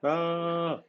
Ah.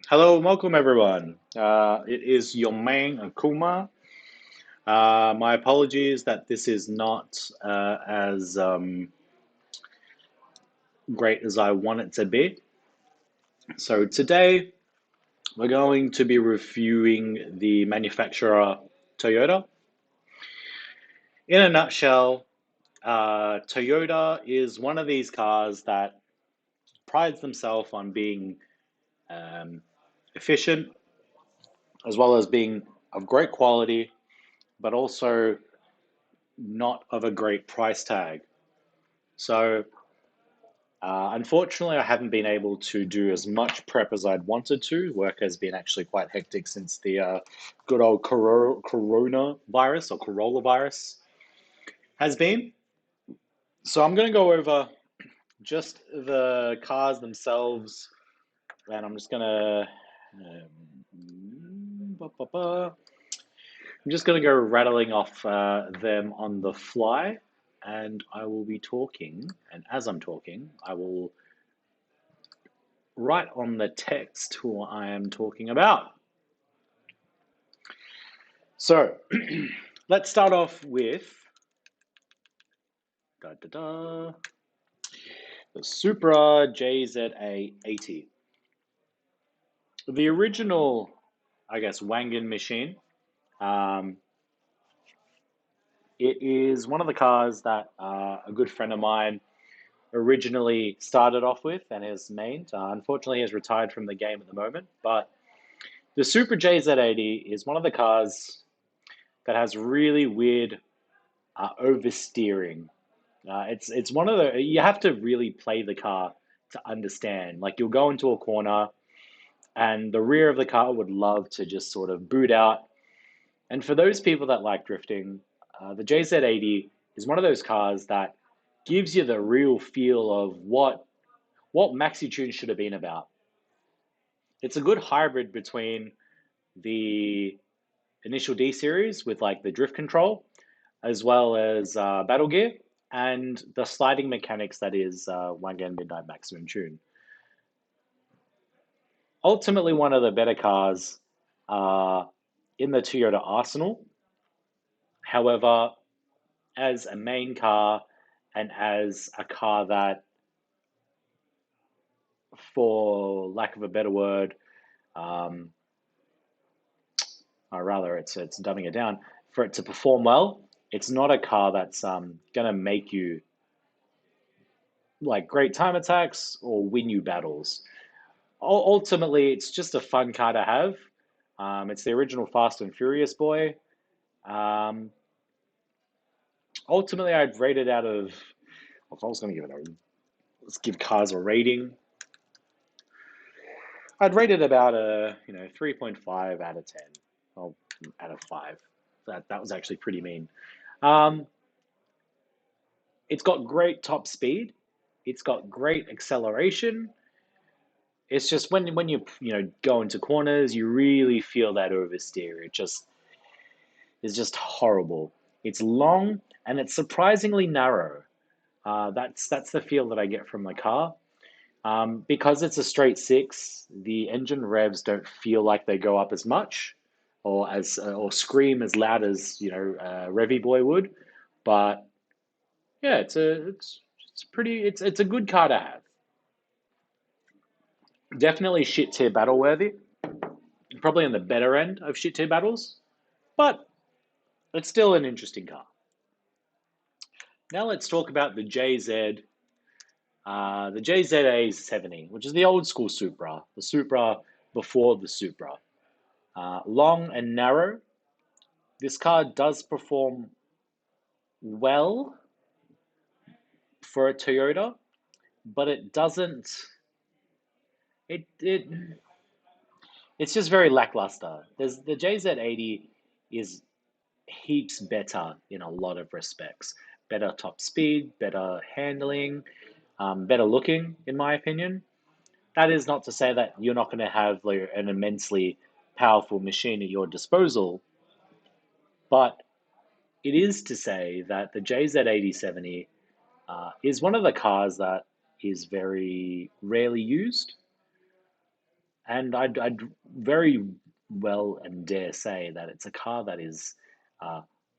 Hello, welcome everyone. It is your main Akuma. My apologies that this is not as great as I want it to be. So today we're going to be reviewing the manufacturer Toyota. In a nutshell, Toyota is one of these cars that prides themselves on being efficient, as well as being of great quality, but also not of a great price tag. So unfortunately, I haven't been able to do as much prep as I'd wanted to. Work has been actually quite hectic since the good old Corona virus or Corolla virus has been. So I'm going to go over just the cars themselves, and I'm just going to I'm just going to go rattling off them on the fly, and I will be talking. And as I'm talking, I will write on the text who I am talking about. So let's start off with the Supra JZA80. The original, I guess, Wangan machine. It is one of the cars that a good friend of mine originally started off with and has mained. Unfortunately, he has retired from the game at the moment. But the Supra JZ80 is one of the cars that has really weird oversteering. It's one of the, you have to really play the car to understand. Like, you'll go into a corner and the rear of the car would love to just sort of boot out. And for those people that like drifting, the JZ80 is one of those cars that gives you the real feel of what Maxi Tune should have been about. It's a good hybrid between the initial D series with like the drift control, as well as battle gear and the sliding mechanics that is Wangan Midnight Maximum Tune. Ultimately, one of the better cars in the Toyota arsenal. However, as a main car and as a car that, for lack of a better word, or rather, it's dumbing it down, for it to perform well, it's not a car that's going to make you like great time attacks or win you battles. Ultimately, it's just a fun car to have. It's the original Fast and Furious boy. Ultimately, I'd rate it out of, if I was going to give it a, let's give cars a rating. I'd rate it about a 3.5 out of 10. Well, out of 5. That was actually pretty mean. It's got great top speed. It's got great acceleration. It's just when you go into corners, you really feel that oversteer. It just is just horrible. It's long and it's surprisingly narrow. That's the feel that I get from the car. Because it's a straight six, the engine revs don't feel like they go up as much, or scream as loud as Revy Boy would. But yeah, it's a good car to have. Definitely shit tier battle worthy. Probably on the better end of shit tier battles, but it's still an interesting car. Now let's talk about the JZ. The JZA70, which is the old school Supra, the Supra before the Supra. Long and narrow. This car does perform well for a Toyota, but it doesn't. It's just very lackluster. The JZ80 is heaps better in a lot of respects. Better top speed, better handling, better looking, in my opinion. That is not to say that you're not going to have like an immensely powerful machine at your disposal, but it is to say that the JZ8070 is one of the cars that is very rarely used, and I'd very well and dare say that it's a car that is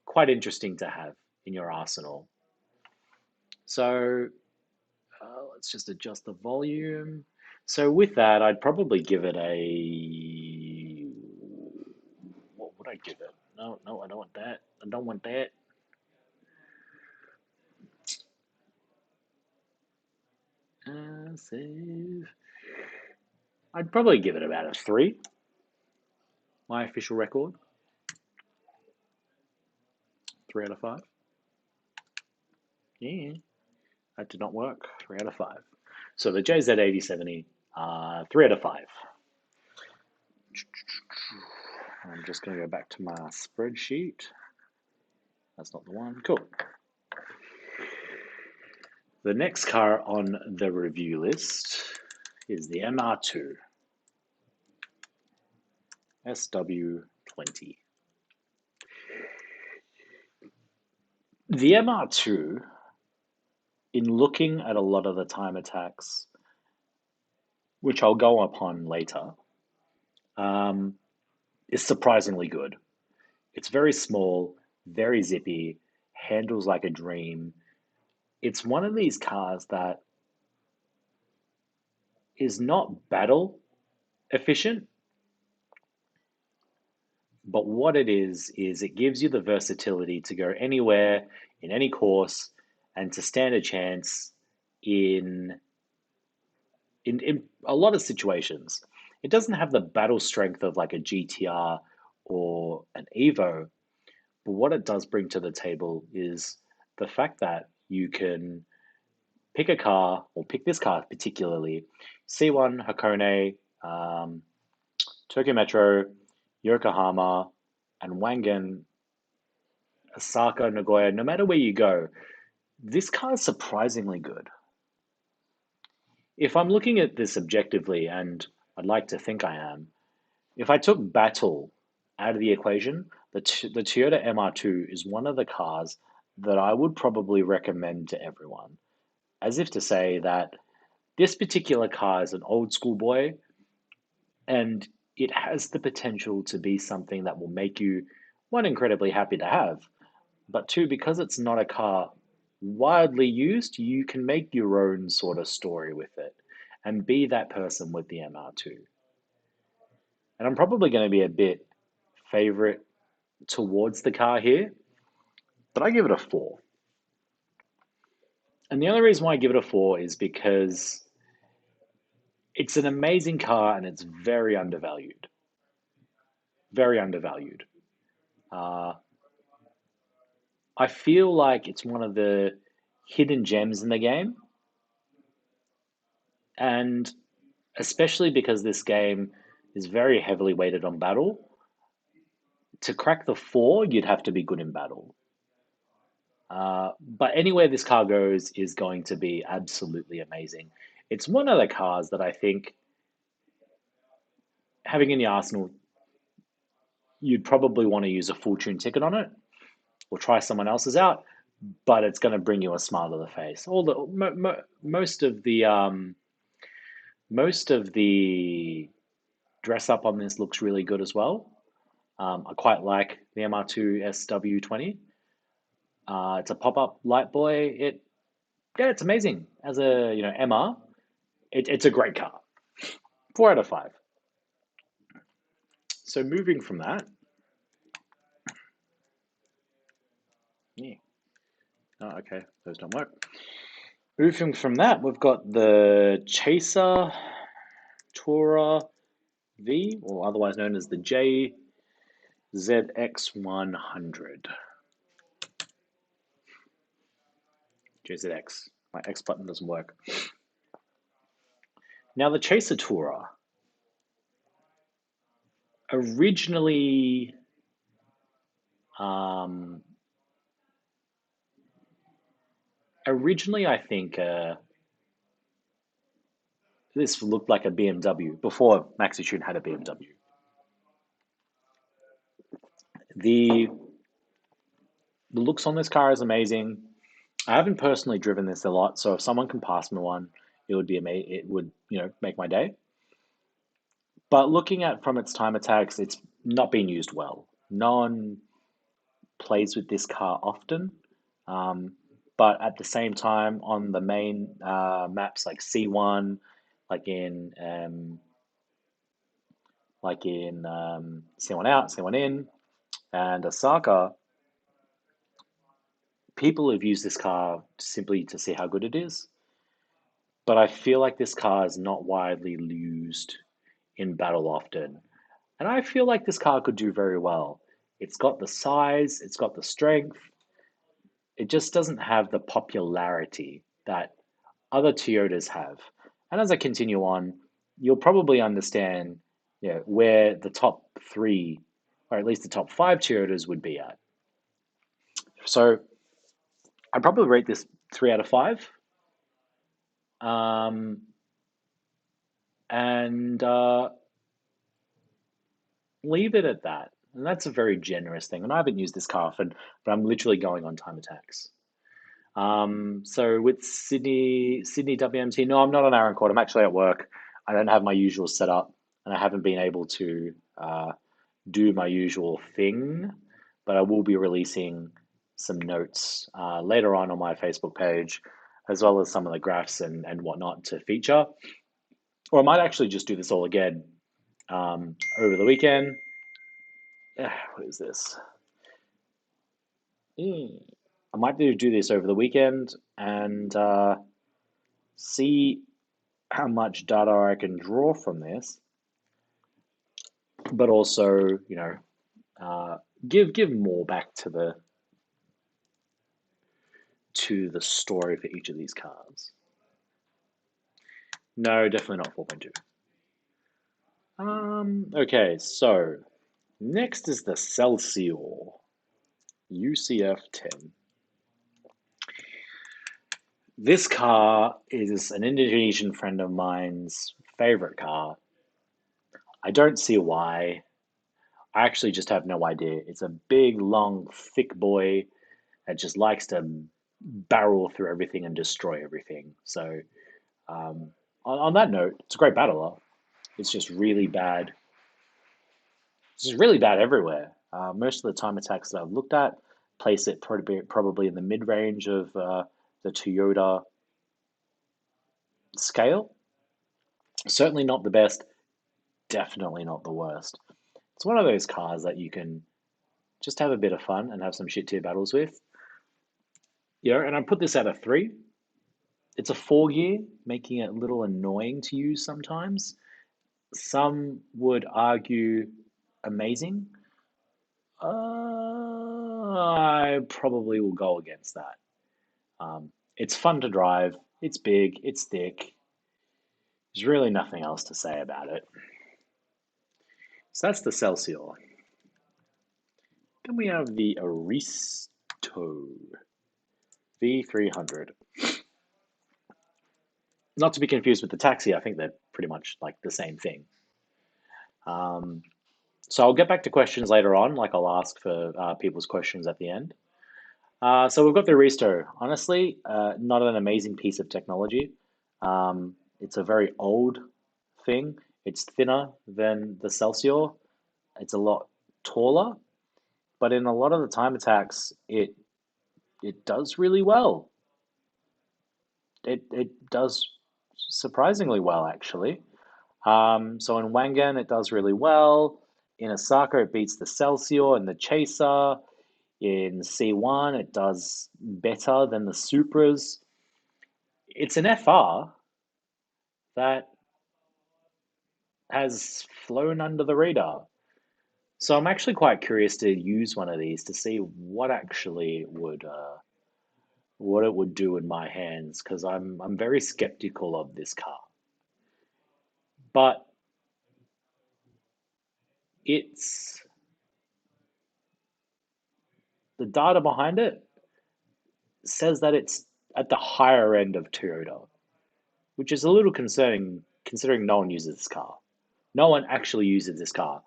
quite interesting to have in your arsenal. So let's just adjust the volume. So with that, I'd probably give it a, what would I give it? no, I don't want that. I don't want that. Save. I'd probably give it about a 3. My official record. 3 out of 5. Yeah, that did not work. 3 out of 5. So the JZ8070, 3 out of 5. I'm just going to go back to my spreadsheet. That's not the one. Cool. The next car on the review list is the MR2 SW20. The MR2, in looking at a lot of the time attacks, which I'll go upon later, is surprisingly good. It's very small, very zippy, handles like a dream. It's one of these cars that is not battle efficient, but what it is it gives you the versatility to go anywhere in any course and to stand a chance in a lot of situations. It doesn't have the battle strength of like a GTR or an Evo, but what it does bring to the table is the fact that you can pick a car, or pick this car particularly, C1, Hakone, Tokyo Metro, Yokohama, and Wangen, Osaka, Nagoya, no matter where you go, this car is surprisingly good. If I'm looking at this objectively, and I'd like to think I am, if I took battle out of the equation, the Toyota MR2 is one of the cars that I would probably recommend to everyone. As if to say that this particular car is an old school boy, and it has the potential to be something that will make you, one, incredibly happy to have, but two, because it's not a car widely used, you can make your own sort of story with it and be that person with the MR2. And I'm probably going to be a bit favorite towards the car here, but I give it a 4. And the only reason why I give it a 4 is because it's an amazing car and it's very undervalued. Very undervalued. I feel like it's one of the hidden gems in the game. And especially because this game is very heavily weighted on battle, to crack the 4, you'd have to be good in battle. But anywhere this car goes is going to be absolutely amazing. It's one of the cars that I think, having in the arsenal, you'd probably want to use a full tune ticket on it or try someone else's out, but it's going to bring you a smile to the face. Most of the dress up on this looks really good as well. I quite like the MR2 SW20. It's a pop-up light boy. It's amazing. As a MR, it's a great car. 4 out of 5. So moving from that, yeah. Oh, okay, those don't work. Moving from that, we've got the Chaser Tourer V, or otherwise known as the JZX100. JZX. My X button doesn't work. Now, the Chaser Tourer originally I think this looked like a BMW before MaxiTune had a BMW. The looks on this car is amazing. I haven't personally driven this a lot, so if someone can pass me one, it would be amazing. It would, make my day. But looking at from its time attacks, it's not being used well. No one plays with this car often, but at the same time, on the main maps like C1, like in C1 out, C1 in, And Osaka, people have used this car simply to see how good it is, but I feel like this car is not widely used in battle often. And I feel like this car could do very well. It's got the size, it's got the strength, it just doesn't have the popularity that other Toyotas have. And as I continue on, you'll probably understand, where the top three, or at least the top five Toyotas would be at. So I'd probably rate this 3 out of 5. Um, and leave it at that. And that's a very generous thing. And I haven't used this car often, but I'm literally going on time attacks. So with Sydney WMT, no, I'm not on Aaron Court. I'm actually at work. I don't have my usual setup, and I haven't been able to do my usual thing. But I will be releasing some notes later on my Facebook page, as well as some of the graphs and whatnot to feature. Or I might actually just do this all again over the weekend. What is this? I might do this over the weekend and see how much data I can draw from this, but also, give more back to the story for each of these cars. No, definitely not 4.2. Okay, so next is the Celsior UCF10. This car is an Indonesian friend of mine's favorite car. I don't see why. I actually just have no idea. It's a big, long, thick boy that just likes to barrel through everything and destroy everything. So, on that note, it's a great battler. It's just really bad. It's just really bad everywhere. Most of the time attacks that I've looked at place it probably in the mid range of the Toyota scale. Certainly not the best, definitely not the worst. It's one of those cars that you can just have a bit of fun and have some shit tier battles with. And I put this at a 3. It's a 4 gear, making it a little annoying to use sometimes. Some would argue amazing. I probably will go against that. It's fun to drive. It's big. It's thick. There's really nothing else to say about it. So that's the Celsior. Then we have the Aristo V300. Not to be confused with the taxi, I think they're pretty much like the same thing. So I'll get back to questions later on, like I'll ask for people's questions at the end. So we've got the Aristo. Honestly, not an amazing piece of technology. It's a very old thing. It's thinner than the Celsior. It's a lot taller, but in a lot of the time attacks, it does really well. It does surprisingly well, actually. So in Wangan, it does really well. In Osaka, it beats the Celsior and the Chaser. In C1, it does better than the Supras. It's an FR that has flown under the radar. So I'm actually quite curious to use one of these to see what actually what it would do in my hands, because I'm very skeptical of this car. But it's the data behind it says that it's at the higher end of Toyota, which is a little concerning considering no one uses this car. No one actually uses this car,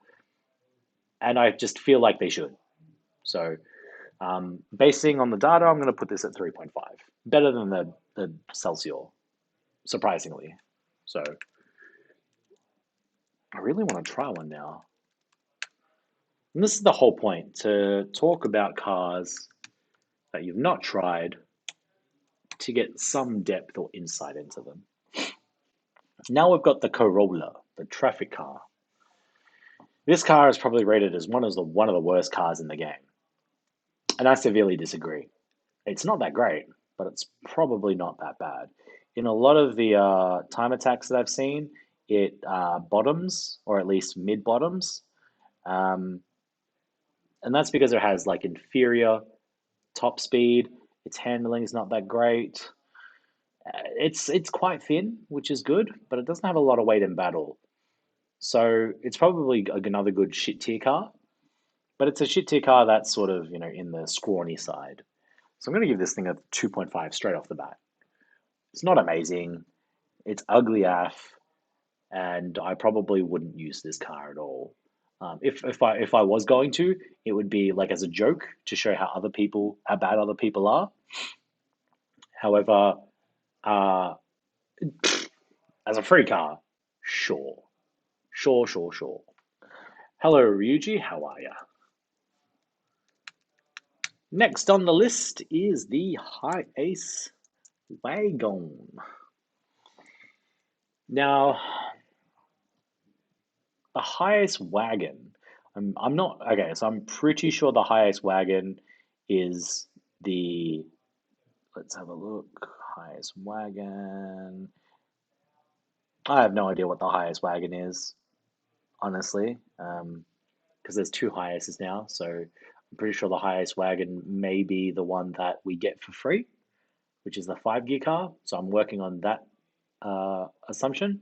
and I just feel like they should. So, basing on the data, I'm going to put this at 3.5, better than the Celsior, surprisingly. So, I really want to try one now. And this is the whole point, to talk about cars that you've not tried to get some depth or insight into them. Now we've got the Corolla, the traffic car. This car is probably rated as one of the worst cars in the game, and I severely disagree. It's not that great, but it's probably not that bad. In a lot of the time attacks that I've seen, it bottoms, or at least mid bottoms, um, and that's because it has like inferior top speed. Its handling is not that great. It's quite thin, which is good, but it doesn't have a lot of weight in battle. So it's probably another good shit tier car, but it's a shit tier car that's sort of, in the scrawny side. So I'm going to give this thing a 2.5 straight off the bat. It's not amazing. It's ugly AF, and I probably wouldn't use this car at all. If I was going to, it would be like as a joke to show how bad other people are. However, uh, as a free car, sure, sure, sure, sure. Hello, Ryuji. How are ya? Next on the list is the High Ace Wagon. Now, the High Ace Wagon, I'm not, okay, so I'm pretty sure the High Ace Wagon is the, let's have a look, High Ace Wagon. I have no idea what the High Ace Wagon is, honestly, because there's two High Aces now, so I'm pretty sure the High Ace Wagon may be the one that we get for free, which is the 5 gear car. So I'm working on that assumption.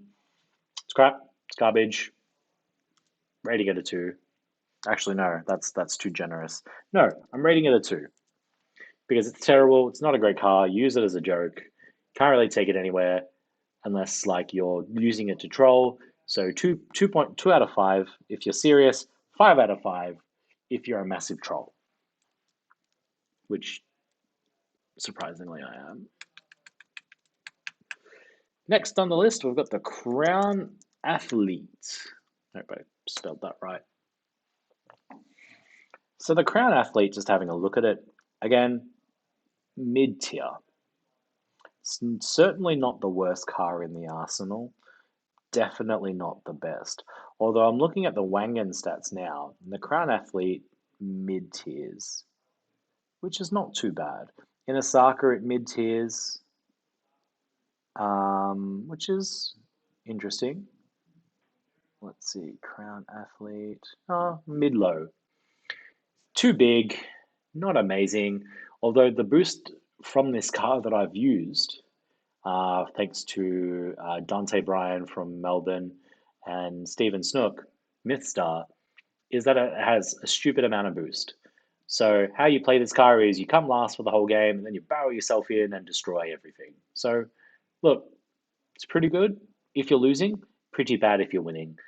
It's crap. It's garbage. Rating it a 2. Actually, no, that's too generous. No, I'm rating it a 2 because it's terrible. It's not a great car. Use it as a joke. Can't really take it anywhere unless like you're using it to troll. So 2.2 out of 5 if you're serious. 5 out of 5 if you're a massive troll, which surprisingly I am. Next on the list, we've got the Crown Athlete. I hope I spelled that right. So the Crown Athlete, just having a look at it, again, mid-tier. Certainly not the worst car in the arsenal. Definitely not the best. Although I'm looking at the Wangan stats now, and the Crown Athlete mid-tiers, which is not too bad. In Osaka at mid-tiers, which is interesting. Let's see, Crown Athlete, mid-low. Too big, not amazing. Although the boost from this car that I've used, thanks to Dante Bryan from Melbourne and Stephen Snook, Mythstar, is that it has a stupid amount of boost. So how you play this car is you come last for the whole game, and then you barrel yourself in and destroy everything. So look, it's pretty good if you're losing, pretty bad if you're winning.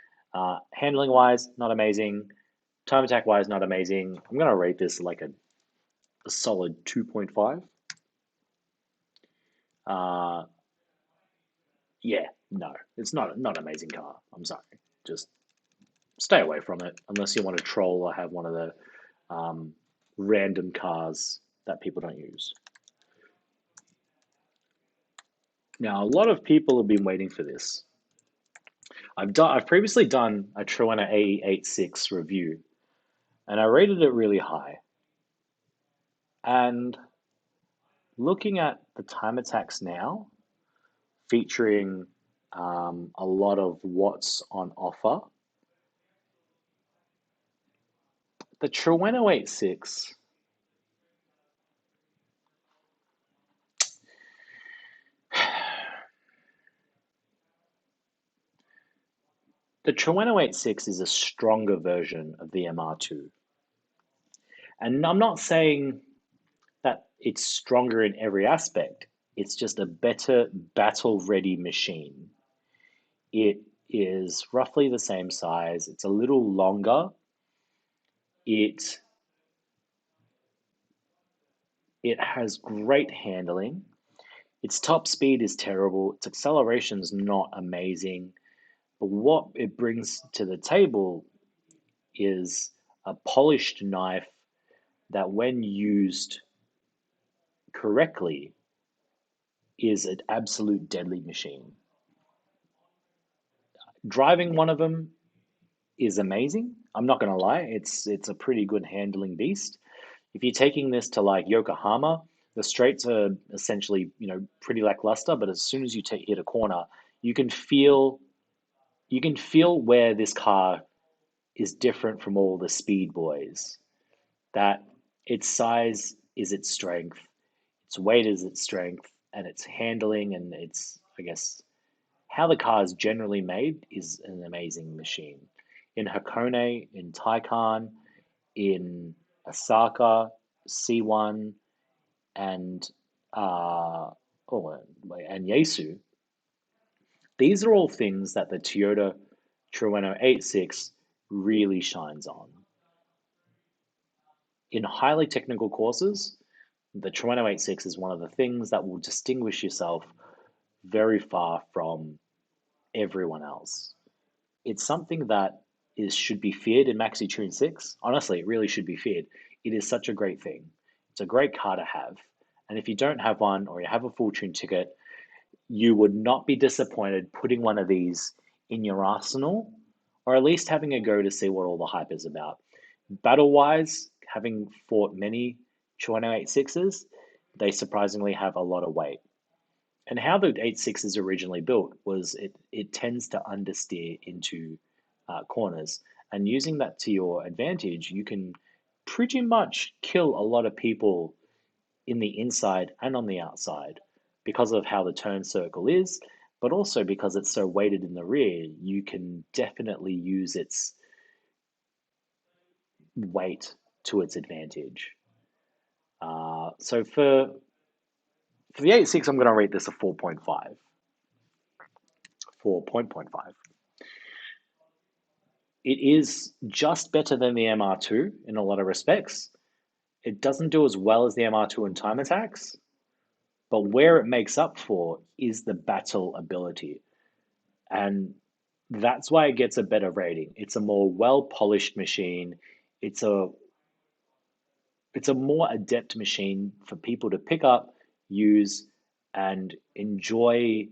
Handling wise, not amazing. Time attack wise, not amazing. I'm going to rate this like a solid 2.5. Yeah, no, it's not an amazing car. I'm sorry. Just stay away from it unless you want to troll or have one of the random cars that people don't use. Now, a lot of people have been waiting for this. I've previously done a Trueno AE86 review, and I rated it really high. And looking at the time attacks now, featuring a lot of what's on offer, the Trueno 86 the Trueno 86 is a stronger version of the MR2. And I'm not saying that it's stronger in every aspect. It's just a better battle-ready machine. It is roughly the same size. It's a little longer. It has great handling. Its top speed is terrible. Its acceleration is not amazing. But what it brings to the table is a polished knife that, when used correctly, is an absolute deadly machine. Driving one of them is amazing. I'm not gonna lie, it's a pretty good handling beast. If you're taking this to like Yokohama, the straights are essentially, pretty lackluster, but as soon as you hit a corner, you can feel you can feel where this car is different from all the speed boys. That its size is its strength, its weight is its strength, and its handling and its, I guess, how the car is generally made is an amazing machine. In Hakone, in Taycan, in Osaka, C1, and and Yaesu, these are all things that the Toyota Trueno AE86 really shines on. In highly technical courses, the Trueno AE86 is one of the things that will distinguish yourself very far from everyone else. It's something that should be feared in Maxi Tune 6. Honestly, it really should be feared. It is such a great thing. It's a great car to have. And if you don't have one or you have a full tune ticket, you would not be disappointed putting one of these in your arsenal, or at least having a go to see what all the hype is about. Battle wise, having fought many Trueno 86s, they surprisingly have a lot of weight. And how the 86 is originally built was it tends to understeer into corners. And using that to your advantage, you can pretty much kill a lot of people in the inside and on the outside because of how the turn circle is, but also because it's so weighted in the rear, you can definitely use its weight to its advantage. So for the 86, I'm going to rate this a 4.5. 4.5. It is just better than the MR2 in a lot of respects. It doesn't do as well as the MR2 in time attacks, but where it makes up for is the battle ability. And that's why it gets a better rating. It's a more well-polished machine. It's a more adept machine for people to pick up, use, and enjoy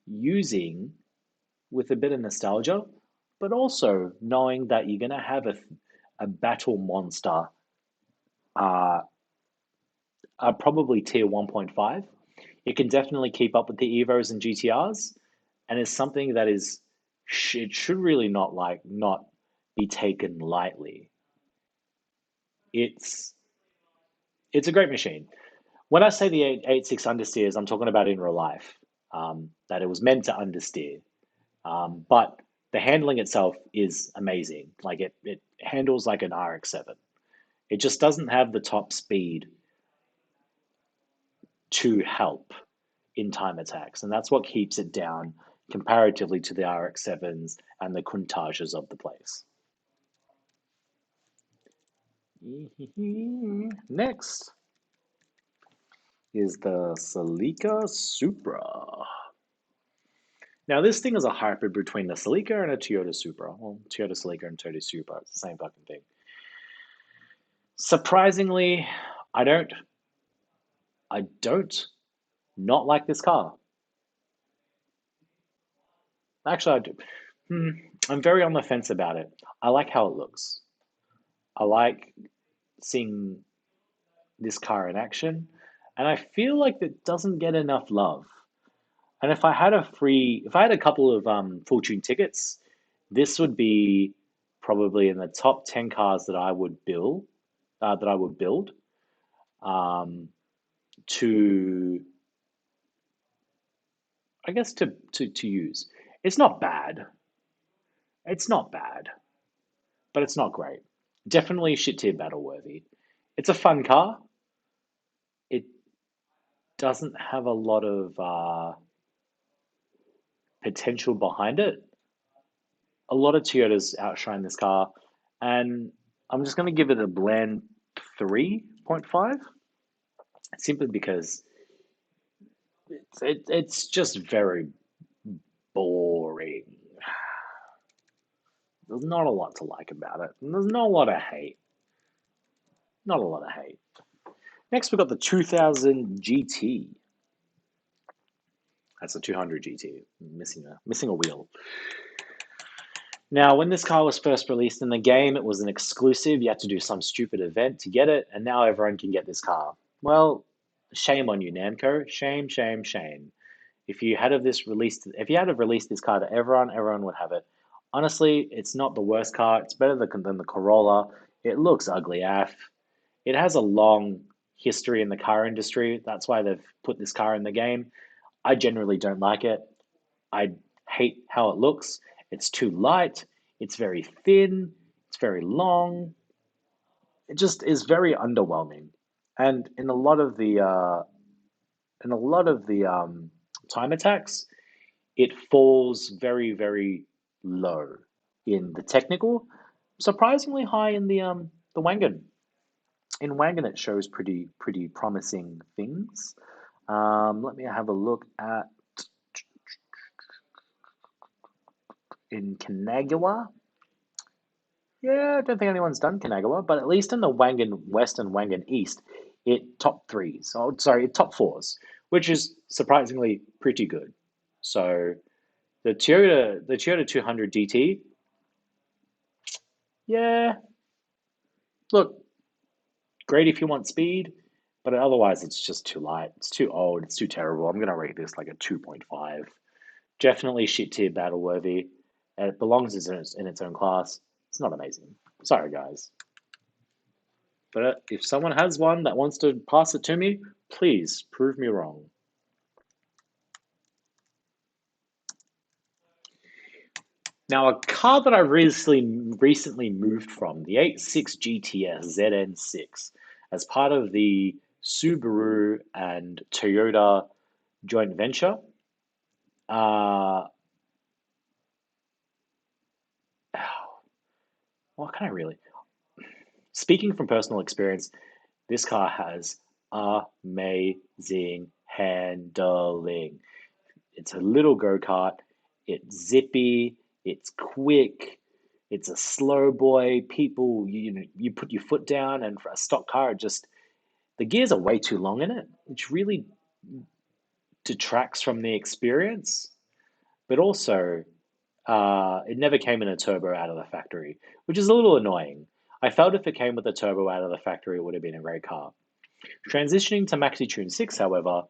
using with a bit of nostalgia, but also knowing that you're going to have a battle monster, uh, probably tier 1.5. It can definitely keep up with the Evos and GTRs, and is something that it should really not be taken lightly. It's it's a great machine. When I say the 86 understeers, I'm talking about in real life. That it was meant to understeer. But the handling itself is amazing. Like it handles like an RX-7. It just doesn't have the top speed to help in time attacks, and that's what keeps it down comparatively to the RX-7s and the Countages of the place. Next is the Celica Supra. Now, this thing is a hybrid between the Celica and a Toyota Supra. Well, Toyota Celica and Toyota Supra, it's the same fucking thing. Surprisingly, I don't not like this car. Actually, I do. I'm very on the fence about it. I like how it looks. I like seeing this car in action, and I feel like it doesn't get enough love. And if I had a couple of full tune tickets, this would be probably in the top 10 cars that I would build, um, to, I guess, to use. It's not bad. It's not bad, but it's not great. Definitely shit tier battle worthy. It's a fun car. It doesn't have a lot of potential behind it. A lot of Toyotas outshine this car, and I'm just going to give it a bland 3.5, simply because it's just very boring. There's not a lot to like about it, and there's not a lot of hate. Not a lot of hate. Next, we've got the 2000 GT. That's a 200 GT. Missing a wheel. Now, when this car was first released in the game, it was an exclusive. You had to do some stupid event to get it, and now everyone can get this car. Well, shame on you, Namco. Shame, shame, shame. If you had have released this car to everyone, everyone would have it. Honestly, it's not the worst car. It's better than the Corolla. It looks ugly AF. It has a long history in the car industry. That's why they've put this car in the game. I generally don't like it. I hate how it looks. It's too light. It's very thin. It's very long. It just is very underwhelming. And in a lot of the time attacks, it falls very, very low in the technical, surprisingly high in the Wangan. In Wangan, it shows pretty promising things. Let me have a look at in Fknakuma. Yeah, I don't think anyone's done Fknakuma, but at least in the Wangan West and Wangan East, it top threes. Oh, sorry, top fours, which is surprisingly pretty good. So the Toyota 200 DT, yeah, look, great if you want speed, but otherwise it's just too light. It's too old. It's too terrible. I'm gonna rate this like a 2.5. Definitely shit tier battle worthy. And it belongs in its own class. It's not amazing. Sorry, guys. But if someone has one that wants to pass it to me, please prove me wrong. Now, a car that I recently moved from, the 86 GTS ZN6, as part of the Subaru and Toyota joint venture. Uh, what can I really? Speaking from personal experience, this car has amazing handling. It's a little go-kart. It's zippy. It's quick. It's a slow boy. You put your foot down, and for a stock car, the gears are way too long in it, which really detracts from the experience. But also, it never came in a turbo out of the factory, which is a little annoying. I felt if it came with a turbo out of the factory, it would have been a great car. Transitioning to MaxiTune 6, however,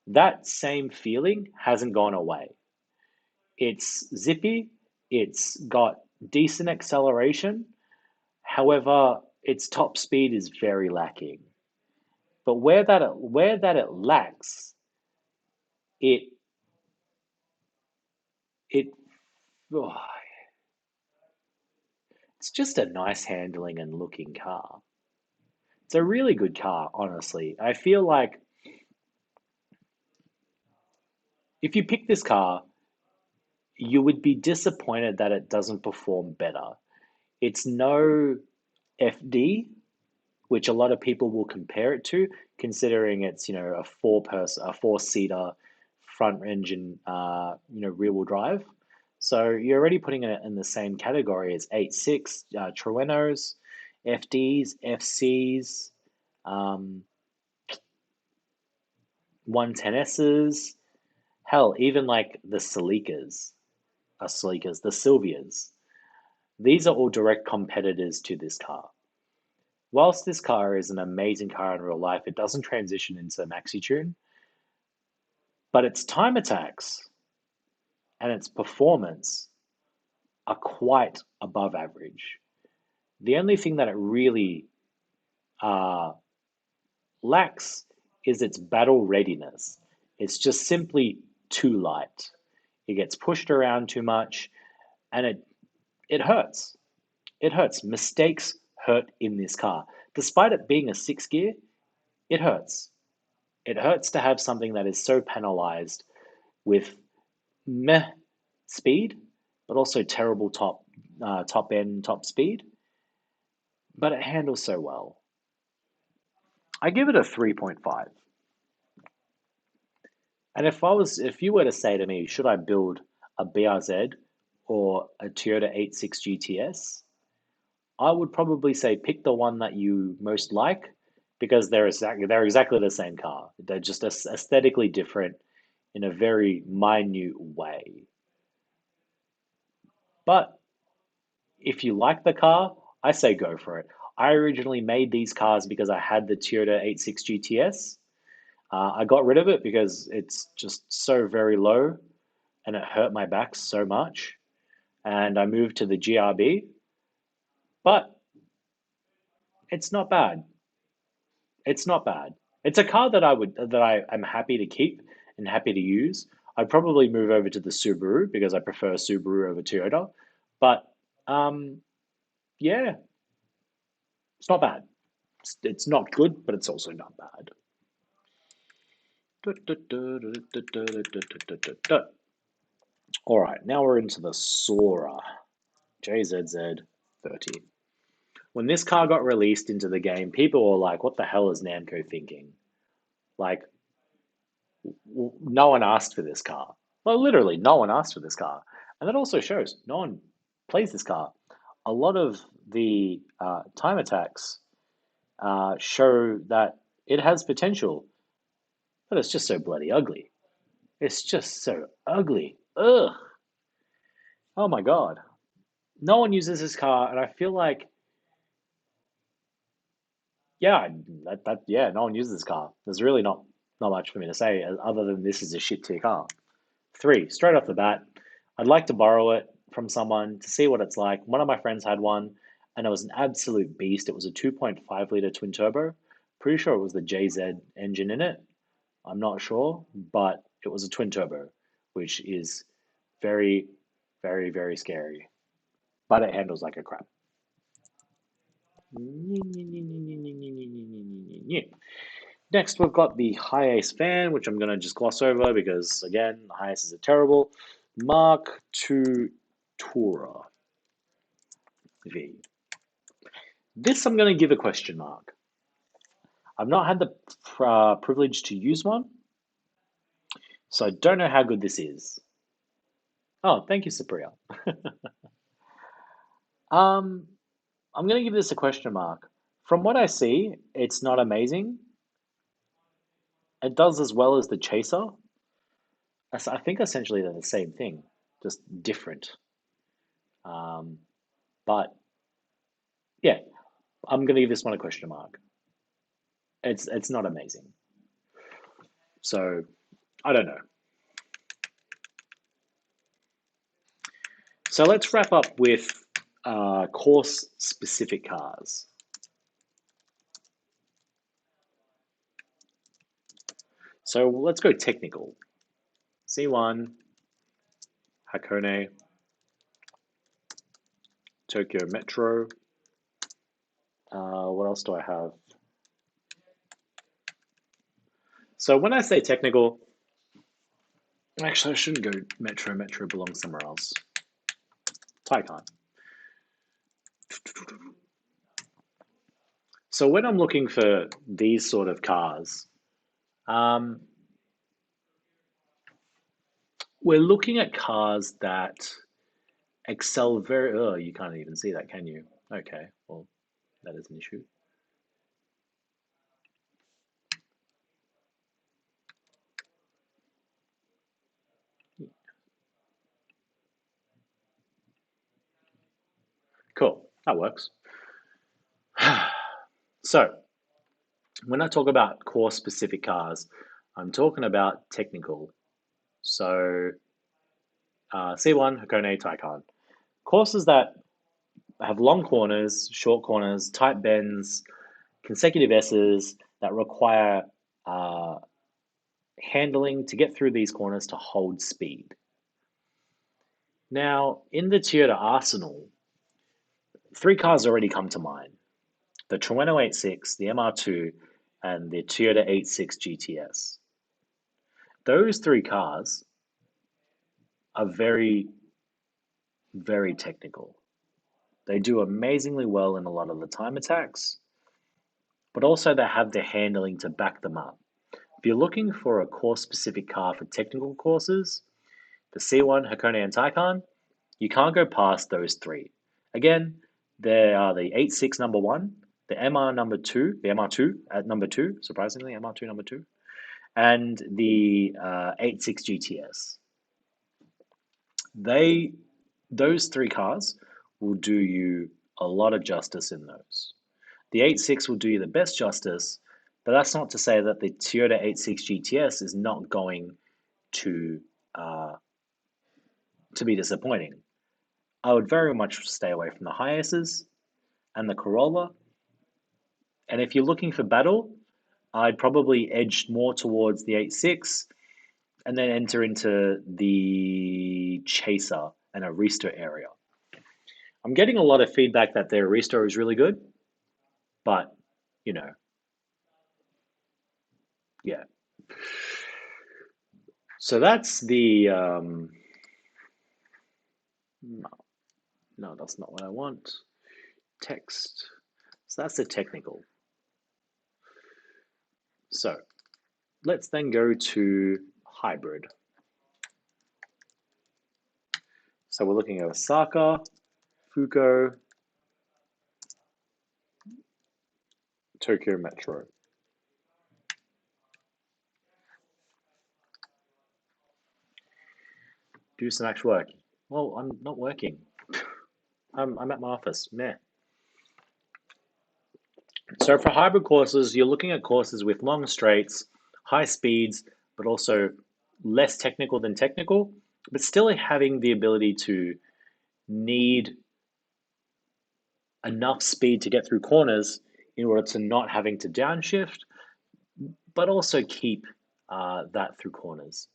that same feeling hasn't gone away. It's zippy, it's got decent acceleration, however, its top speed is very lacking. But where that it lacks, it it oh, it's just a nice handling and looking car. It's a really good car, honestly. I feel like if you pick this car, you would be disappointed that it doesn't perform better. It's no FD, which a lot of people will compare it to, considering it's a four-seater front engine, rear wheel drive. So you're already putting it in the same category as 86 Truenos, FDs, FCs, um, 110Ss, hell, even like the the Sylvias. These are all direct competitors to this car. Whilst this car is an amazing car in real life, it doesn't transition into MaxiTune, but its time attacks and its performance are quite above average. The only thing that it really uh, lacks is its battle readiness. It's just simply too light. It gets pushed around too much, and it hurts. It hurts. Mistakes hurt in this car. Despite it being a six gear, it hurts. It hurts to have something that is so penalized with meh speed, but also terrible top end top speed. But it handles so well. I give it a 3.5. And if you were to say to me, should I build a BRZ or a Toyota 86 GTS? I would probably say pick the one that you most like because they're exactly the same car. They're just aesthetically different in a very minute way. But if you like the car, I say go for it. I originally made these cars because I had the Toyota 86 GTS. I got rid of it because it's just so very low and it hurt my back so much. And I moved to the GRB, but it's not bad. It's not bad. It's a car that I'm happy to keep and happy to use. I'd probably move over to the Subaru because I prefer Subaru over Toyota. But um, yeah, it's not bad. It's not good, but it's also not bad. All right, now we're into the Sora JZZ30. When this car got released into the game, people were like, what the hell is Namco thinking? Like, no one asked for this car. Well, literally, no one asked for this car. And that also shows no one plays this car. A lot of the time attacks show that it has potential, but it's just so bloody ugly. It's just so ugly. Ugh. Oh my god. No one uses this car, and I feel like, yeah, yeah, no one uses this car. There's really not much for me to say other than this is a shit tier car. 3, straight off the bat, I'd like to borrow it from someone to see what it's like. One of my friends had one, and it was an absolute beast. It was a 2.5 liter twin turbo. Pretty sure it was the JZ engine in it. I'm not sure, but it was a twin turbo, which is very, very, very scary. But it handles like a crap. Next, we've got the Hi-Ace fan, which I'm going to just gloss over because, again, Hi-Aces are terrible. Mark II Tourer V. This I'm going to give a question mark. I've not had the privilege to use one, so I don't know how good this is. Oh, thank you, Supra. I'm going to give this a question mark. From what I see, it's not amazing. It does as well as the Chaser. I think essentially they're the same thing, just different. But yeah, I'm going to give this one a question mark. It's not amazing. So I don't know. So let's wrap up with course specific cars. So let's go technical. C1, Hakone, Tokyo Metro. What else do I have? So when I say technical, actually I shouldn't go Metro. Metro belongs somewhere else. Taycan. So when I'm looking for these sort of cars, we're looking at cars that excel very. Oh, you can't even see that, can you? Okay, well, that is an issue. Cool, that works. So, when I talk about course specific cars, I'm talking about technical. So, C1, Hakone, Taycan. Courses that have long corners, short corners, tight bends, consecutive S's that require handling to get through these corners to hold speed. Now, in the Toyota arsenal, 3 cars already come to mind. The Trueno 86, the MR2, and the Toyota 86 GTS. Those 3 cars are very, very technical. They do amazingly well in a lot of the time attacks, but also they have the handling to back them up. If you're looking for a course-specific car for technical courses, the C1, Hakone, and Taycan, you can't go past those 3. Again, there are the 86 number 1, the MR number 2, the MR2 at number 2, surprisingly, MR2 number 2, and the 86 GTS. Those 3 cars will do you a lot of justice in those. The 86 will do you the best justice, but that's not to say that the Toyota 86 GTS is not going to uh, to be disappointing. I would very much stay away from the Hiaces and the Corolla. And if you're looking for battle, I'd probably edge more towards the 86 and then enter into the Chaser and Aristo area. I'm getting a lot of feedback that the Aristo is really good, but you know, yeah. So that's the no, that's not what I want. Text. So that's the technical. So let's then go to hybrid. So we're looking at Osaka, Fuko, Tokyo Metro. Do some actual work. Well, I'm not working. I'm at my office. Meh. So for hybrid courses, you're looking at courses with long straights, high speeds, but also less technical than technical, but still having the ability to need enough speed to get through corners in order to not having to downshift, but also keep that through corners.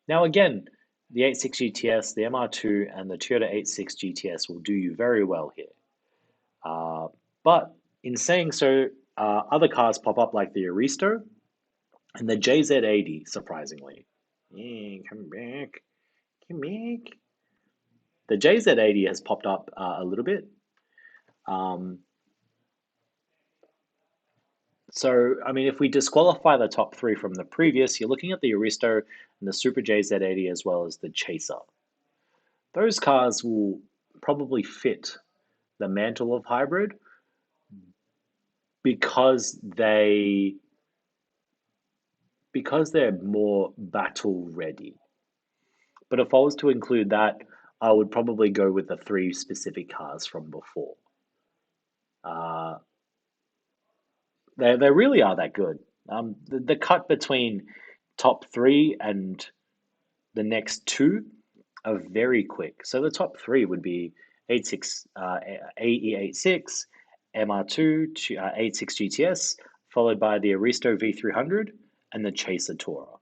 Now, again, the 86 GTS, the MR2, and the Toyota 86 GTS will do you very well here. But in saying so, other cars pop up like the Aristo and the JZ80, surprisingly. Yeah, come back. Come back. The JZ80 has popped up a little bit. So, I mean, if we disqualify the top three from the previous, you're looking at the Aristo and the Super JZ80 as well as the Chaser. Those cars will probably fit the mantle of hybrid because they're more battle ready. But if I was to include that, I would probably go with the three specific cars from before. Uh, they really are that good. The cut between top three and the next two are very quick. So the top three would be 86 AE86, MR2, 86 GTS, followed by the Aristo V300 and the Chaser Tourer.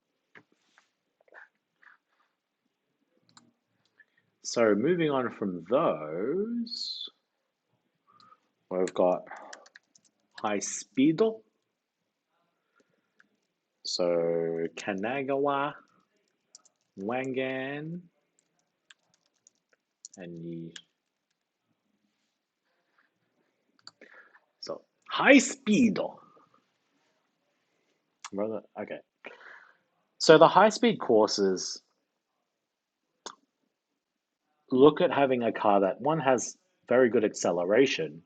So moving on from those, we've got high Speedo. So Kanagawa, Wangan, and so high Speedo. Brother, okay. So the high speed courses look at having a car that one has very good acceleration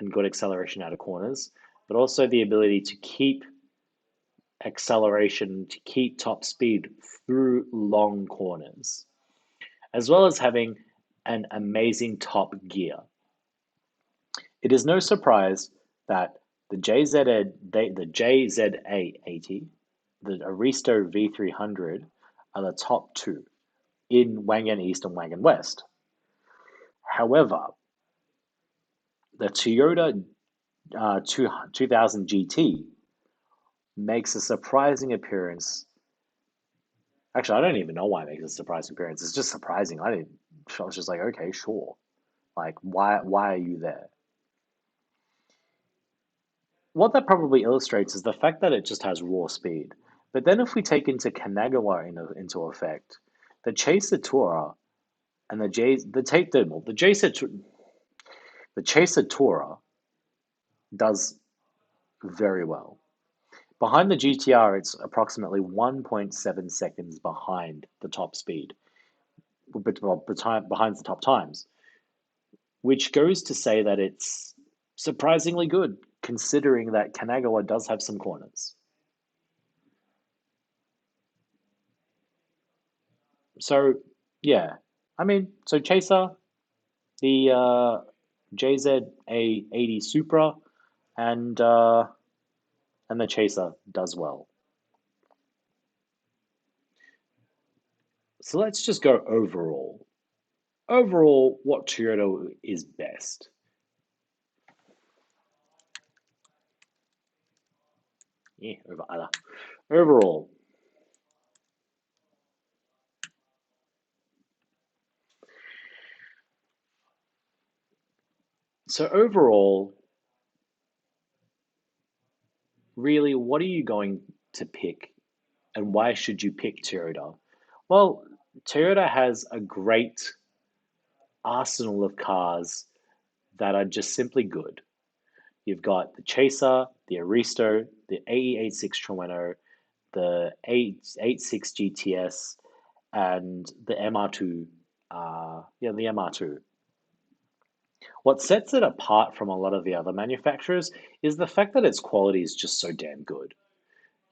and good acceleration out of corners, but also the ability to keep acceleration, to keep top speed through long corners, as well as having an amazing top gear. It is no surprise that the JZA80, the Aristo V300 are the top two in Wangan East and Wangan West. However, the Toyota 2000 GT makes a surprising appearance. Actually, I don't even know why it makes a surprising appearance. It's just surprising. I was just like, okay, sure. Like, why are you there? What that probably illustrates is the fact that it just has raw speed. But then if we take into Kanagawa into effect, the Chaser Tourer and the Chaser Tourer does very well. Behind the GTR, it's approximately 1.7 seconds behind the top speed, behind the top times, which goes to say that it's surprisingly good, considering that Kanagawa does have some corners. So, yeah, I mean, so Chaser, the JZ80 Supra, and the Chaser does well. So let's just go overall. Overall, what Toyota is best? Yeah, overall. So overall, really, what are you going to pick, and why should you pick Toyota? Well, Toyota has a great arsenal of cars that are just simply good. You've got the Chaser, the Aristo, the AE86 Trueno, the 86 GTS, and the MR2. The MR2. What sets it apart from a lot of the other manufacturers is the fact that its quality is just so damn good.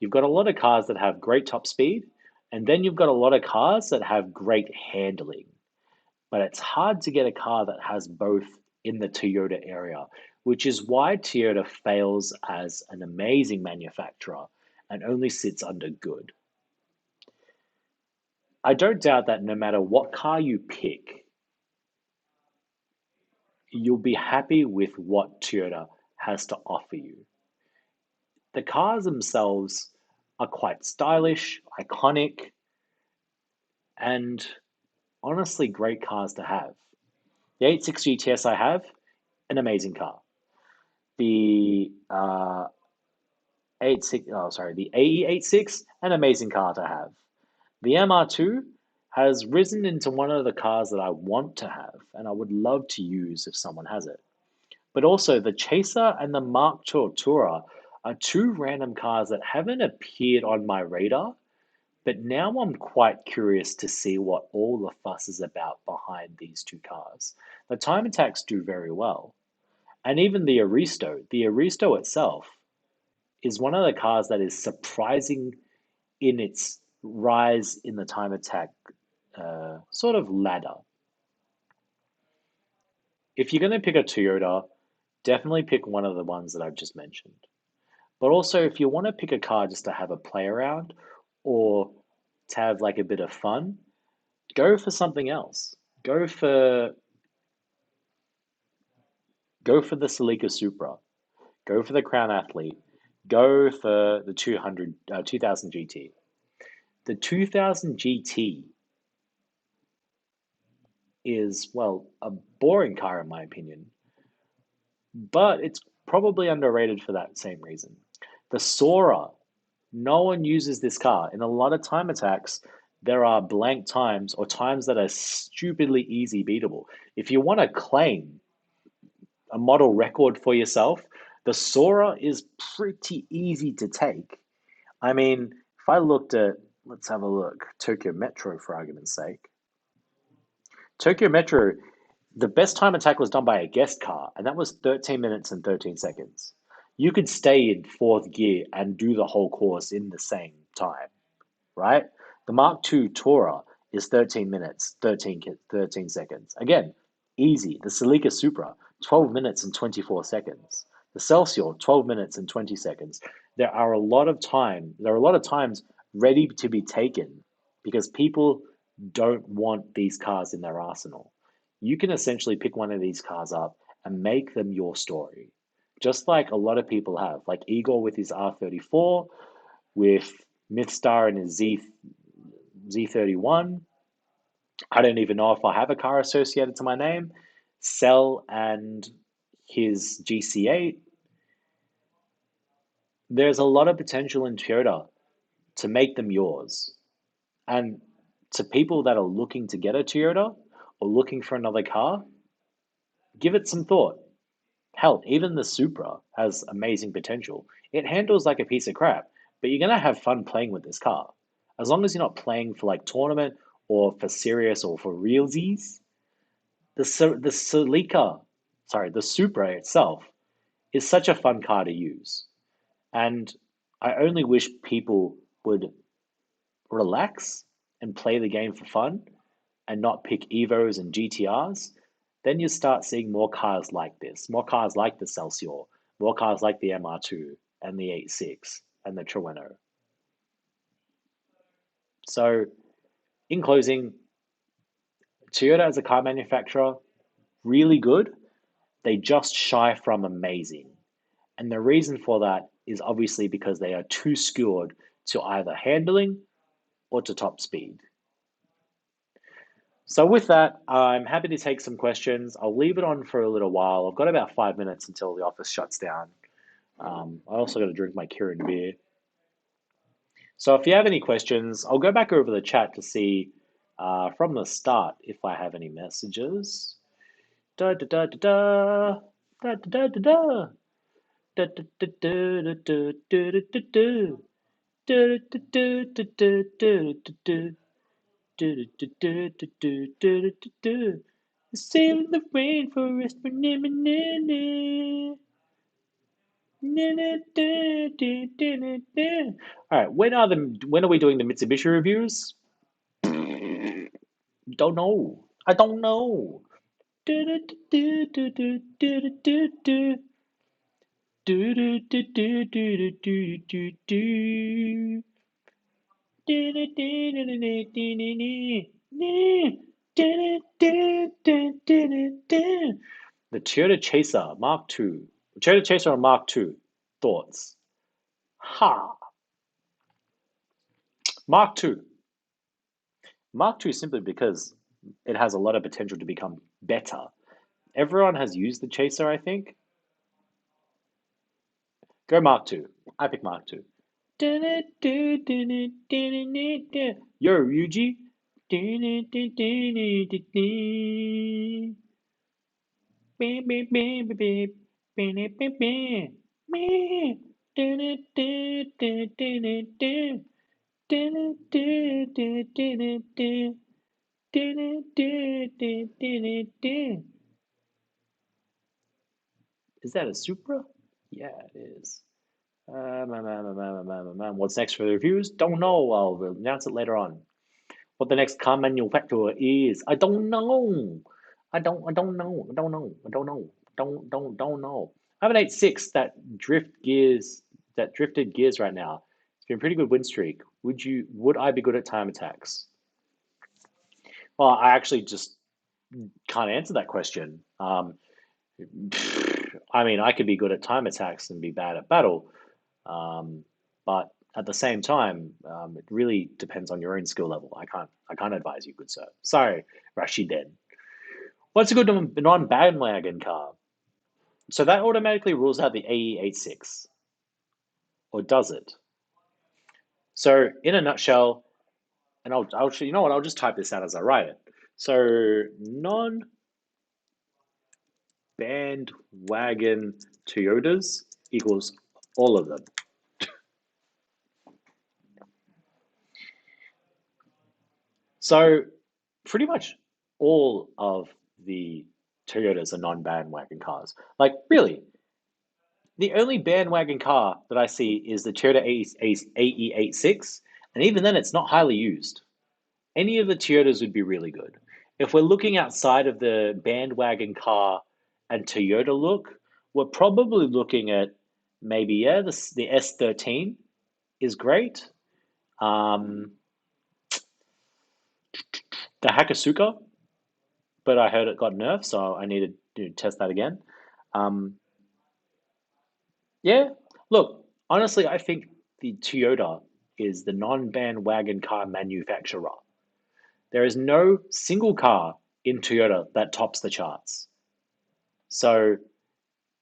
You've got a lot of cars that have great top speed, and then you've got a lot of cars that have great handling. But it's hard to get a car that has both in the Toyota area, which is why Toyota fails as an amazing manufacturer and only sits under good. I don't doubt that no matter what car you pick, you'll be happy with what Toyota has to offer you. The cars themselves are quite stylish, iconic, and honestly great cars to have. The 86 GTS I have, an amazing car. The 86, oh sorry, the AE86, an amazing car to have. The MR2 has risen into one of the cars that I want to have and I would love to use if someone has it. But also the Chaser and the Mark II Tourer are two random cars that haven't appeared on my radar, but now I'm quite curious to see what all the fuss is about behind these two cars. The time attacks do very well. And even the Aristo itself is one of the cars that is surprising in its rise in the time attack sort of ladder. If you're going to pick a Toyota, definitely pick one of the ones that I've just mentioned. But also, if you want to pick a car just to have a play around or to have like a bit of fun, go for something else. Go for the Celica Supra. Go for the Crown Athlete. Go for the 2000 GT. The 2000 GT is, well, a boring car in my opinion, but it's probably underrated for that same reason. The Sora, no one uses this car. In a lot of time attacks, there are blank times or times that are stupidly easy beatable. If you want to claim a model record for yourself, the Sora is pretty easy to take. I mean, if I looked at, let's have a look, Tokyo Metro for argument's sake. Tokyo Metro, the best time attack was done by a guest car, and that was 13 minutes and 13 seconds. You could stay in fourth gear and do the whole course in the same time, right? The Mark II Tourer is 13 minutes, 13 seconds. Again, easy. The Celica Supra, 12 minutes and 24 seconds. The Celsior, 12 minutes and 20 seconds. There are a lot of times ready to be taken because people don't want these cars in their arsenal. You can essentially pick one of these cars up and make them your story. Just like a lot of people have, like Igor with his R34, with Mythstar and his Z31. I don't even know if I have a car associated to my name. Cell and his GC8. There's a lot of potential in Toyota to make them yours. And to people that are looking to get a Toyota or looking for another car, give it some thought. Hell, even the Supra has amazing potential. It handles like a piece of crap, but you're gonna have fun playing with this car. As long as you're not playing for like tournament or for serious or for realsies, the the Supra itself is such a fun car to use. And I only wish people would relax and play the game for fun and not pick Evos and GTRs then you start seeing more cars like this, more cars like the Celsior, more cars like the MR2 and the 86 and the Trueno. So, in closing, Toyota as a car manufacturer, really good. They just shy from amazing. And the reason for that is obviously because they are too skewed to either handling or to top speed. So with that, I'm happy to take some questions. I'll leave it on for a little while. I've got about 5 minutes until the office shuts down. I also got to drink my Kirin beer. So if you have any questions, I'll go back over the chat to see from the start if I have any messages. Da da da da da da da da da da da da da da da da Sailing the rainforest. All right, when are we doing the Mitsubishi reviews? Don't know. I don't know. The Toyota Chaser Mark II. Toyota Chaser Mark II. Thoughts? Ha! Mark II. Mark II simply because it has a lot of potential to become better. Everyone has used the Chaser, I think. Go Mark II. I pick Mark II. Yo, Ryuji. Is that a Supra? Yeah, it is. What's next for the reviews? Don't know. I'll announce it later on. What the next car manufacturer is? I don't know. I don't know. I don't know. I don't know. Don't know. I have an 86 that drifted gears right now. It's been a pretty good win streak. Would I be good at time attacks? Well, I actually just can't answer that question. I mean, I could be good at time attacks and be bad at battle, but at the same time, it really depends on your own skill level. I can't advise you, good sir. Sorry, Rashiden. What's a good non-bandwagon car? So that automatically rules out the AE86, or does it? So in a nutshell, and you know what? I'll just type this out as I write it. So non-bandwagon Toyotas equals all of them. So pretty much all of the Toyotas are non-bandwagon cars. Like really, the only bandwagon car that I see is the Toyota AE86, and even then it's not highly used. Any of the Toyotas would be really good. If we're looking outside of the bandwagon car and Toyota look, we're probably looking at maybe, yeah, the S13 is great. The Hakasuka, but I heard it got nerfed, so I needed to test that again. Yeah, look, honestly, I think the Toyota is the non-bandwagon car manufacturer. There is no single car in Toyota that tops the charts. So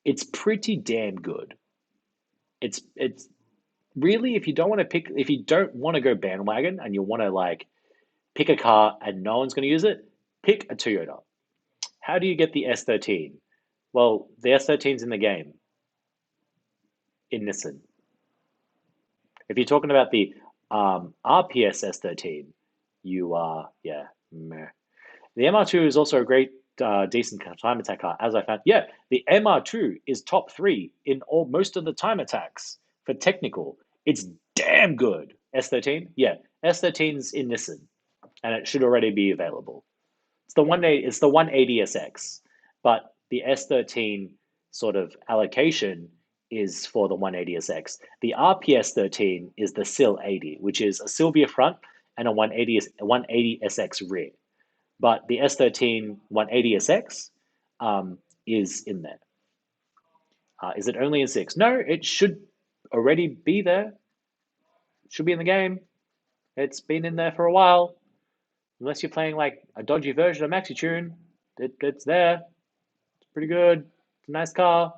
it's pretty damn good. It's really, if you don't want to go bandwagon and you want to like pick a car and no one's going to use it, pick a Toyota. How do you get the S13? Well, the S13's in the game in Nissan. If you're talking about the RPS S13, you are, yeah, meh. The MR2 is also a great, decent time attack car, as I found. Yeah, the MR2 is top 3 in most of the time attacks for technical. It's damn good. S13, yeah, S13's in Nissan, and it should already be available. It's the 180SX. but the S13 sort of allocation is for the 180SX. The RPS13 is the SIL 80, which is a Sylvia front and a 180SX rear. But the S13 180SX is in there. Is it only in 6? No, it should already be there. Should be in the game. It's been in there for a while. Unless you're playing like a dodgy version of MaxiTune, it's there. It's pretty good. It's a nice car.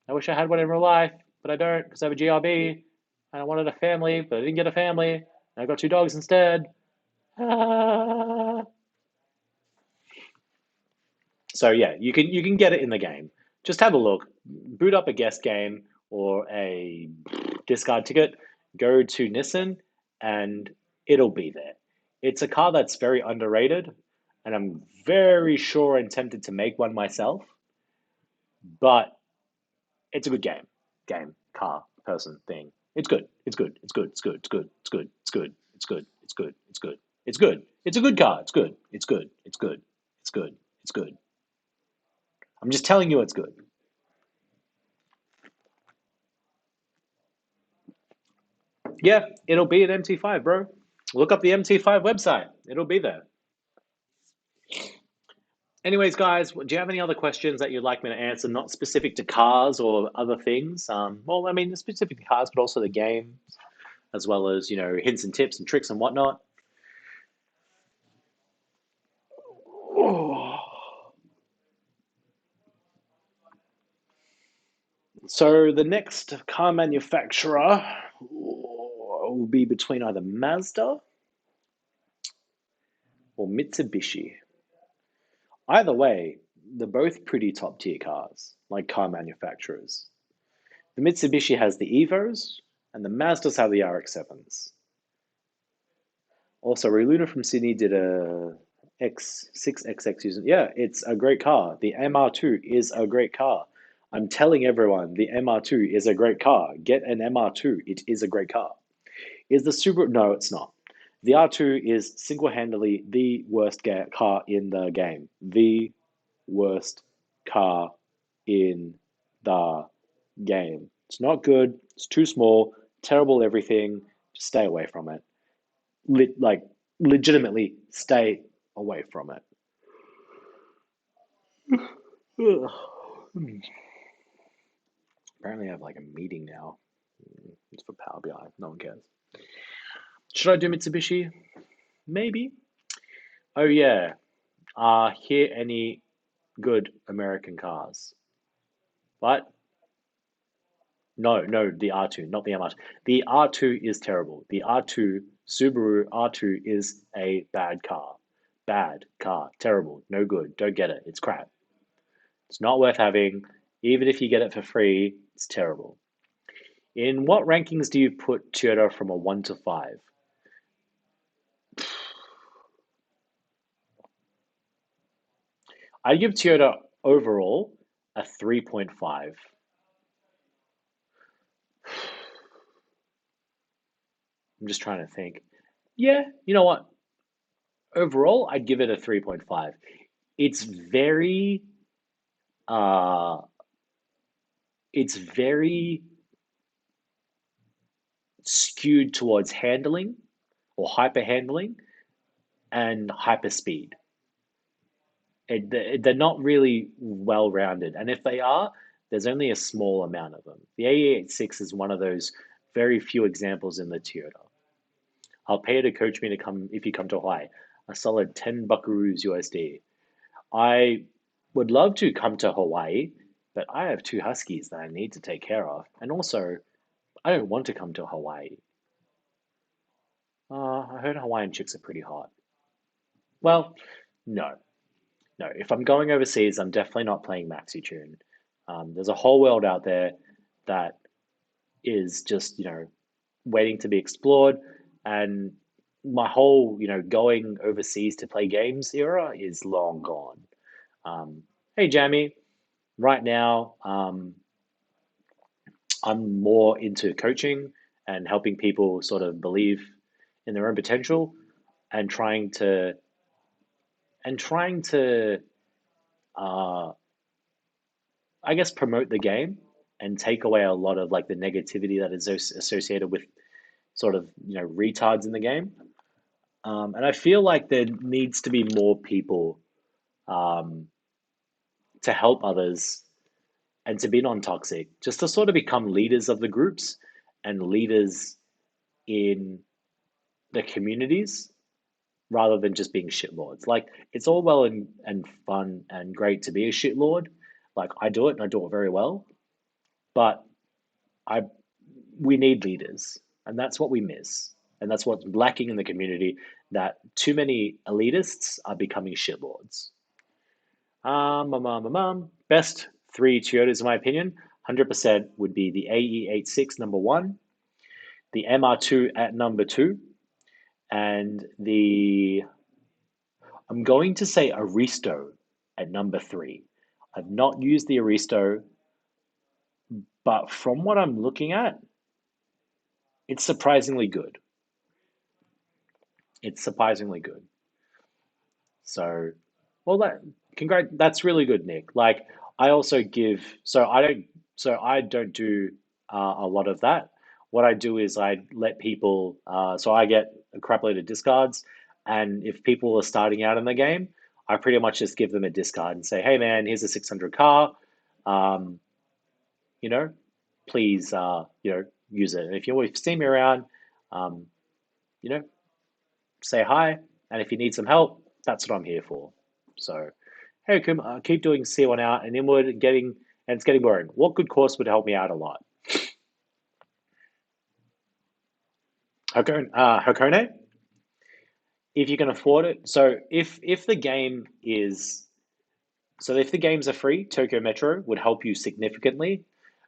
I wish I had one in real life, but I don't because I have a GRB and I wanted a family, but I didn't get a family. I got 2 dogs instead. So yeah, you can get it in the game. Just have a look. Boot up a guest game or a discard ticket. Go to Nissan, and it'll be there. It's a car that's very underrated, and I'm very sure and tempted to make one myself. But it's a good game. Game, car, person, thing. It's good. It's good. It's good. It's good. It's good. It's good. It's good. It's good. It's good. It's good. It's good. It's a good car. It's good. It's good. It's good. It's good. It's good. I'm just telling you it's good. Yeah, it'll be an MT5, bro. Look up the MT5 website. It'll be there. Anyways, guys, do you have any other questions that you'd like me to answer, not specific to cars or other things? Well, I mean, specific to cars, but also the game, as well as, hints and tips and tricks and whatnot. So the next car manufacturer will be between either Mazda or Mitsubishi. Either way, they're both pretty top tier cars, like car manufacturers. The Mitsubishi has the Evos, and the Mazdas have the RX-7s. Also, Ray Luna from Sydney did a X6XX using. Yeah, it's a great car. The MR2 is a great car. I'm telling everyone, the MR2 is a great car. Get an MR2. It is a great car. Is the Subaru? No, it's not. The R2 is single-handedly the worst car in the game. The worst car in the game. It's not good. It's too small. Terrible everything. Just stay away from it. Legitimately stay away from it. Apparently I have like a meeting now. It's for Power BI. No one cares. Should I do Mitsubishi? Maybe. Oh yeah. Here any good American cars? What? No, the R2, not the MR2. The R2 is terrible. The R2, Subaru R2 is a bad car. Bad car. Terrible. No good. Don't get it. It's crap. It's not worth having. Even if you get it for free, it's terrible. In what rankings do you put Toyota from a 1 to 5? I give Toyota overall a 3.5. I'm just trying to think. Yeah, you know what? Overall, I'd give it a 3.5. It's very uh it's very skewed towards handling or hyper handling and hyper speed. They're not really well rounded, and if they are, there's only a small amount of them. The AE86 is one of those very few examples in the Toyota. I'll pay you to coach me to come if you come to Hawaii. A solid 10 buckaroos USD. I would love to come to Hawaii, but I have 2 huskies that I need to take care of, and also I don't want to come to Hawaii. I heard Hawaiian chicks are pretty hot. Well, no. No, if I'm going overseas, I'm definitely not playing MaxiTune. There's a whole world out there that is just, waiting to be explored. And my whole, going overseas to play games era is long gone. Hey, Jamie, right now, I'm more into coaching and helping people sort of believe in their own potential and trying to uh, I guess, promote the game and take away a lot of like the negativity that is associated with sort of, retards in the game. And I feel like there needs to be more people um, to help others and to be non-toxic, just to sort of become leaders of the groups and leaders in the communities rather than just being shitlords. Like it's all well and fun and great to be a shitlord. Like I do it and I do it very well, but I we need leaders, and that's what we miss. And that's what's lacking in the community, that too many elitists are becoming shitlords. Best three Toyotas, in my opinion, 100% would be the AE86 number one, the MR2 at number two, and I'm going to say Aristo at number three. I've not used the Aristo, but from what I'm looking at, it's surprisingly good. It's surprisingly good. So, well, that's really good, Nick. Like, I also give, so I don't do a lot of that. What I do is I let people, so I get a crap load of discards, and if people are starting out in the game, I pretty much just give them a discard and say, hey man, here's a 600 car, um, you know, please, use it. And if you see me around, um, you know, say hi, and if you need some help, that's what I'm here for. So, hey, Akuma, keep doing C1 out and inward and it's getting boring. What good course would help me out a lot? Hakone, if you can afford it. So if the game is if the games are free, Tokyo Metro would help you significantly.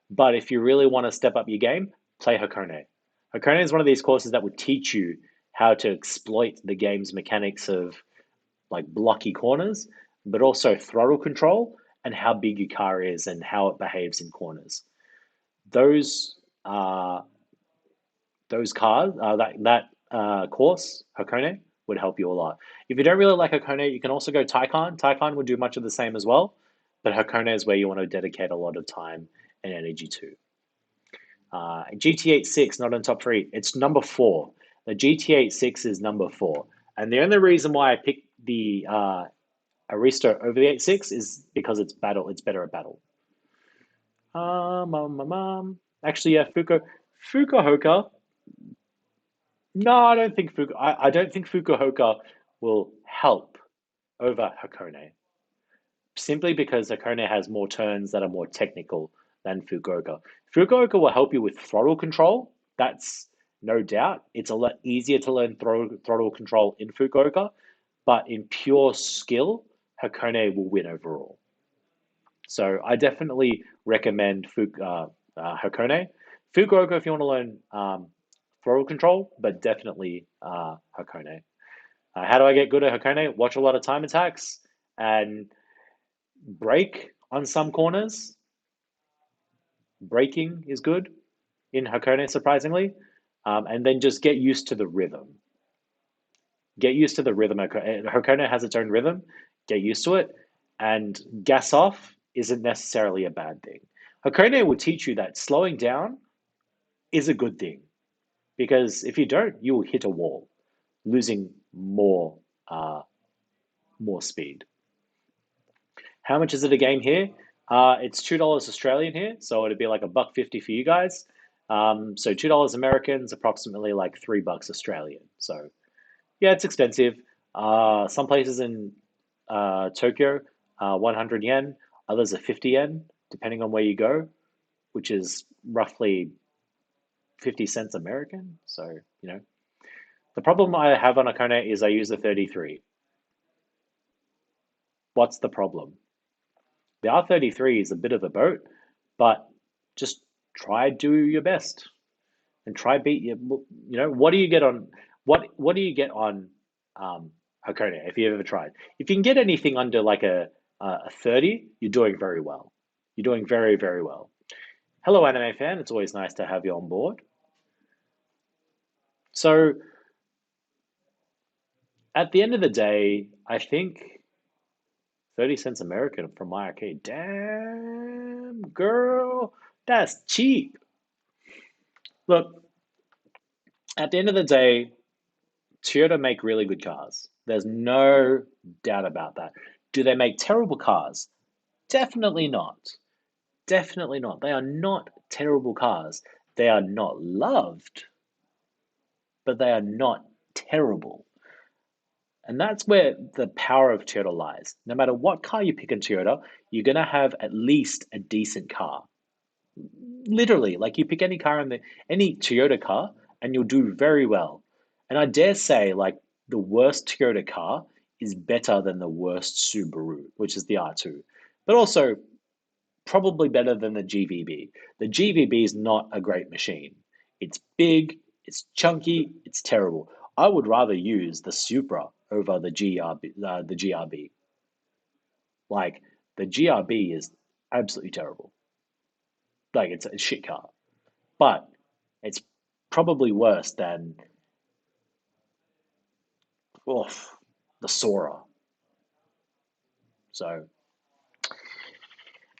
But if you really want to step up your game, play Hakone. Hakone is one of these courses that would teach you how to exploit the game's mechanics of like blocky corners, but also throttle control and how big your car is and how it behaves in corners. Those uh, those cars that course Hakone would help you a lot. If you don't really like Hakone, you can also go Taycan. Taycan would do much of the same as well, but Hakone is where you want to dedicate a lot of time and energy to. GT86 not on top three. It's number four. The GT86 is number four, and the only reason why I picked the Aristo over the 86 is because it's battle. It's better at battle. Actually, yeah, Fukuoka. No, I don't think I don't think Fukuoka will help over Hakone. Simply because Hakone has more turns that are more technical than Fukuoka. Fukuoka will help you with throttle control. That's no doubt. It's a lot easier to learn throttle control in Fukuoka, but in pure skill, Hakone will win overall. So I definitely recommend Hakone. Fukuoka if you want to learn throttle control, but definitely Hakone. How do I get good at Hakone? Watch a lot of time attacks and brake on some corners. Braking is good in Hakone, surprisingly. And then just get used to the rhythm. Get used to the rhythm. Hakone has its own rhythm. Get used to it. And gas off isn't necessarily a bad thing. Hakone will teach you that slowing down is a good thing. Because if you don't, you will hit a wall, losing more speed. How much is it a game here? It's $2 Australian here, so it'd be like $1.50 for you guys. So $2 Americans, approximately like $3 Australian. So yeah, it's expensive. Some places in Tokyo, 100 yen. Others are 50 yen, depending on where you go, which is roughly 50 cents American. So the problem I have on Akone is I use the 33. What's the problem? The R33 is a bit of a boat, but just try do your best and try beat your. What do you get on what do you get on Hakone if you've ever tried? If you can get anything under like a 30, you're doing very well. You're doing very, very well. Hello, anime fan. It's always nice to have you on board. So at the end of the day, I think 30 cents American from my arcade. Damn. Damn, girl, that's cheap. Look, at the end of the day, Toyota make really good cars. There's no doubt about that. Do they make terrible cars? Definitely not. Definitely not. They are not terrible cars. They are not loved, but they are not terrible. And that's where the power of Toyota lies. No matter what car you pick in Toyota, you're going to have at least a decent car. Literally, like you pick any car in any Toyota car and you'll do very well. And I dare say, like, the worst Toyota car is better than the worst Subaru, which is the R2. But also probably better than the GVB. The GVB is not a great machine. It's big, it's chunky, it's terrible. I would rather use the Supra over the GRB. Like the GRB is absolutely terrible. Like it's a shit car, but it's probably worse than oof, the Sora. So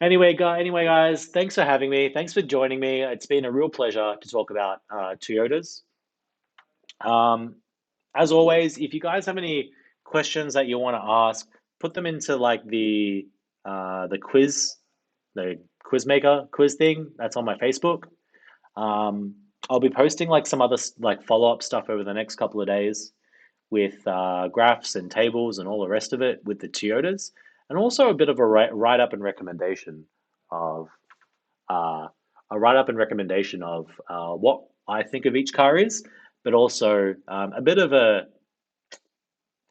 anyway, guys, thanks for having me. Thanks for joining me. It's been a real pleasure to talk about Toyotas. Um, as always, if you guys have any questions that you want to ask, put them into like the quiz, the quiz maker quiz thing that's on my Facebook. Um, I'll be posting like some other like follow-up stuff over the next couple of days with graphs and tables and all the rest of it with the Toyotas, and also a bit of a write-up and recommendation of uh, what I think of each car is, but also a bit of a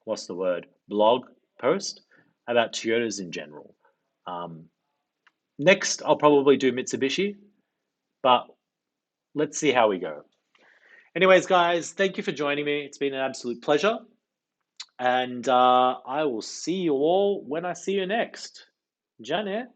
what's the word blog post about Toyotas in general. Um, Next, I'll probably do Mitsubishi, but let's see how we go. Anyways, guys, thank you for joining me. It's been an absolute pleasure. And I will see you all when I see you next. Ja ne?